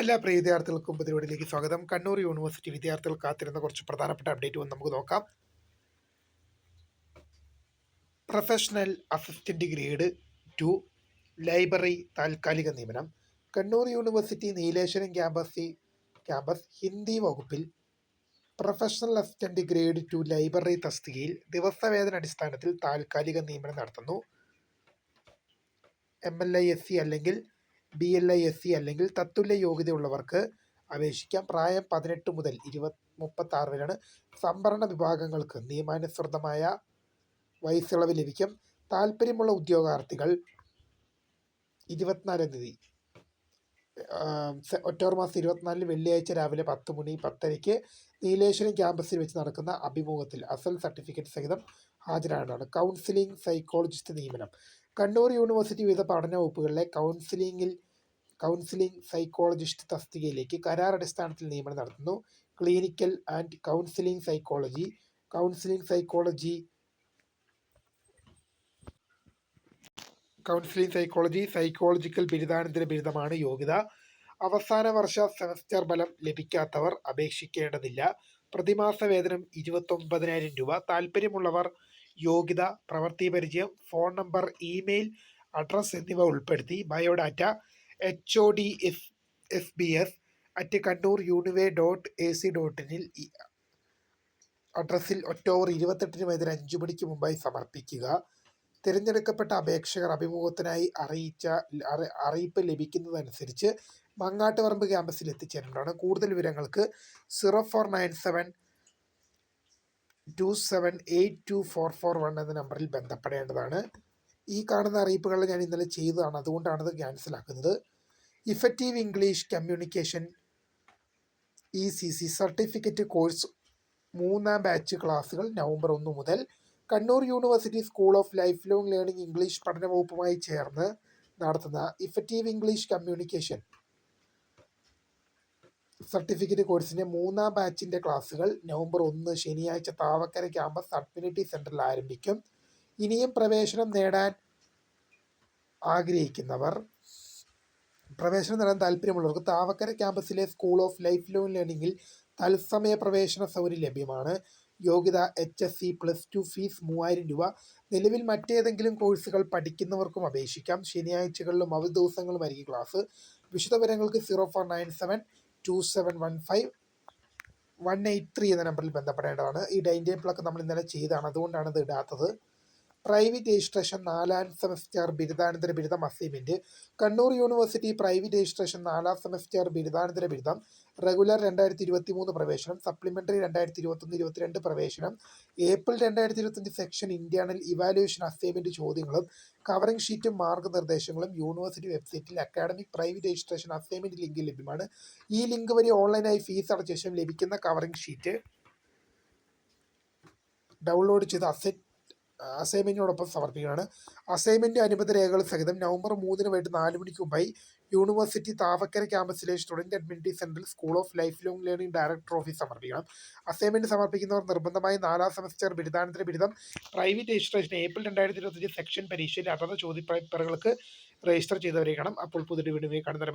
എല്ലാ പ്രിയ വിദ്യാർത്ഥികൾക്കും പരിപാടിയിലേക്ക് സ്വാഗതം. കണ്ണൂർ യൂണിവേഴ്സിറ്റി വിദ്യാർത്ഥികൾ കാത്തിരുന്ന കുറച്ച് പ്രധാനപ്പെട്ട അപ്ഡേറ്റ് നമുക്ക് നോക്കാം. പ്രൊഫഷണൽ അസിസ്റ്റന്റ് ഗ്രേഡ് 2 ലൈബ്രറി താൽക്കാലിക നിയമനം. കണ്ണൂർ യൂണിവേഴ്സിറ്റി നീലേശ്വരം ക്യാമ്പസ് ഹിന്ദി വകുപ്പിൽ പ്രൊഫഷണൽ അസിസ്റ്റന്റ് ഗ്രേഡ് 2 ലൈബ്രറി തസ്തികയിൽ ദിവസവേതന അടിസ്ഥാനത്തിൽ താൽക്കാലിക നിയമനം നടത്തുന്നു. MLISC അല്ലെങ്കിൽ BLISC അല്ലെങ്കിൽ തത്തുല്യ യോഗ്യതയുള്ളവർക്ക് അപേക്ഷിക്കാം. പ്രായം 18 മുതൽ 36 വരെയാണ്. സംവരണ വിഭാഗങ്ങൾക്ക് നിയമാനുസൃതമായ വയസ്സിളവ് ലഭിക്കും. താല്പര്യമുള്ള ഉദ്യോഗാർത്ഥികൾ 24 തീയതി ഒക്ടോബർ മാസം 24 വെള്ളിയാഴ്ച രാവിലെ 10:10 നീലേശ്വരം ക്യാമ്പസിൽ വെച്ച് നടക്കുന്ന അഭിമുഖത്തിൽ അസൽ സർട്ടിഫിക്കറ്റ് സഹിതം ഹാജരാകേണ്ടതാണ്. കൗൺസിലിംഗ് സൈക്കോളജിസ്റ്റ് നിയമനം. കണ്ണൂർ യൂണിവേഴ്സിറ്റി വിവിധ പഠന വകുപ്പുകളിലെ കൗൺസിലിംഗ് സൈക്കോളജിസ്റ്റ് തസ്തികയിലേക്ക് കരാർ അടിസ്ഥാനത്തിൽ നിയമനം നടത്തുന്നു. ക്ലിനിക്കൽ ആൻഡ് കൗൺസിലിംഗ് സൈക്കോളജിക്കൽ ബിരുദാനന്തര ബിരുദമാണ് യോഗ്യത. അവസാന വർഷ സെമസ്റ്റർ ഫലം ലഭിക്കാത്തവർ അപേക്ഷിക്കേണ്ടതില്ല. പ്രതിമാസ വേതനം 29,000 രൂപ. താല്പര്യമുള്ളവർ യോഗ്യത, പ്രവൃത്തി പരിചയം, ഫോൺ നമ്പർ, ഇമെയിൽ അഡ്രസ് എന്നിവ ഉൾപ്പെടുത്തി ബയോഡാറ്റ HODSBS@kannur.unive.ac.in അഡ്രസ്സിൽ ഒക്ടോബർ 28 വൈകുന്നേരം 5 മണിക്ക് മുമ്പായി സമർപ്പിക്കുക. തിരഞ്ഞെടുക്കപ്പെട്ട അപേക്ഷകർ അഭിമുഖത്തിനായി അറിയിപ്പ് ലഭിക്കുന്നതനുസരിച്ച് മങ്ങാട്ടുപറമ്പ് ക്യാമ്പസിൽ എത്തിച്ചേരേണ്ടതാണ്. കൂടുതൽ വിവരങ്ങൾക്ക് 049727824441 എന്ന നമ്പറിൽ ബന്ധപ്പെടേണ്ടതാണ്. ഈ കാണുന്ന അറിയിപ്പുകൾ ഞാൻ ഇന്നലെ ചെയ്തതാണ്, അതുകൊണ്ടാണത് ക്യാൻസലാക്കുന്നത്. Effective English communication ECC certificate course 3ാം ബാച്ച് ക്ലാസുകൾ നവംബർ 1 മുതൽ Kannur university school of life long learning English പഠന വകുപ്പുമായി ചേർന്ന് നടത്തുന്ന ഇഫക്റ്റീവ് ഇംഗ്ലീഷ് കമ്മ്യൂണിക്കേഷൻ സർട്ടിഫിക്കറ്റ് കോഴ്സിൻ്റെ 3ാം ബാച്ചിൻ്റെ ക്ലാസുകൾ നവംബർ 1 ശനിയാഴ്ച താവക്കര ക്യാമ്പസ് അഡ്മിനിറ്റി സെൻറ്ററിൽ ആരംഭിക്കും. ഇനിയും പ്രവേശനം നേടാൻ താല്പര്യമുള്ളവർക്ക് താവക്കര ക്യാമ്പസിലെ സ്കൂൾ ഓഫ് ലൈഫ് ലോങ് ലേണിംഗിൽ തത്സമയ പ്രവേശന സൗകര്യം ലഭ്യമാണ്. യോഗ്യത HSC+2. ഫീസ് 3,000 രൂപ. നിലവിൽ മറ്റേതെങ്കിലും കോഴ്സുകൾ പഠിക്കുന്നവർക്കും അപേക്ഷിക്കാം. ശനിയാഴ്ചകളിലും അവധി ദിവസങ്ങളും ആയിരിക്കും ക്ലാസ്. വിശദവിവരങ്ങൾക്ക് 04972715 എന്ന നമ്പറിൽ ബന്ധപ്പെടേണ്ടതാണ്. ഈ ഡൈൻ ടേബിളൊക്കെ നമ്മൾ ഇന്നലെ ചെയ്താണ്, അതുകൊണ്ടാണ് ഇത് ഇടാത്തത്. പ്രൈവറ്റ് രജിസ്ട്രേഷൻ 4ാം സെമസ്റ്റർ ബിരുദാനന്തര ബിരുദം assignment. Kannur university private registration 4ാം semester ബിരുദാനന്തര ബിരുദം റെഗുലർ 2023 പ്രവേശനം, സപ്ലിമെൻ്ററി 2021-22 പ്രവേശനം, April 2025 section internal evaluation assignment ചോദ്യങ്ങളും കവറിംഗ് ഷീറ്റും മാർഗ്ഗനിർദ്ദേശങ്ങളും യൂണിവേഴ്സിറ്റി വെബ്സൈറ്റിൽ academic private registration assignment link ലഭ്യമാണ്. ഈ ലിങ്ക് വഴി ഓൺലൈനായി ഫീസ് അടച്ച ശേഷം ലഭിക്കുന്ന കവറിംഗ് ഷീറ്റ് ഡൗൺലോഡ് ചെയ്ത് അസൈൻമെൻറ്റിനോടൊപ്പം സമർപ്പിക്കുകയാണ്. അസൈൻമെൻറ്റ് അനുബന്ധ രേഖകൾ സഹിതം നവംബർ 3 വൈകിട്ട് 4 മണിക്ക് മുമ്പായി യൂണിവേഴ്സിറ്റി താവക്കര ക്യാമ്പസിലെ സ്റ്റുഡൻറ് അഡ്മിനിറ്റി സെൻറ്ററിൽ school of life long learning director office സമർപ്പിക്കണം. അസൈൻമെൻറ്റ് സമർപ്പിക്കുന്നവർ നിർബന്ധമായി 4ാം സെമസ്റ്റർ ബിരുദാനന്തര ബിരുദം പ്രൈവറ്റ് രജിസ്ട്രേഷൻ ഏപ്രിൽ 2025 സെക്ഷൻ പരീക്ഷയിൽ അതത് ചോദ്യപേപ്പറുകൾക്ക് രജിസ്റ്റർ ചെയ്തവരേക്കണം. അപ്പോൾ പുതിയ വീഡിയോ കാണുന്നവരെ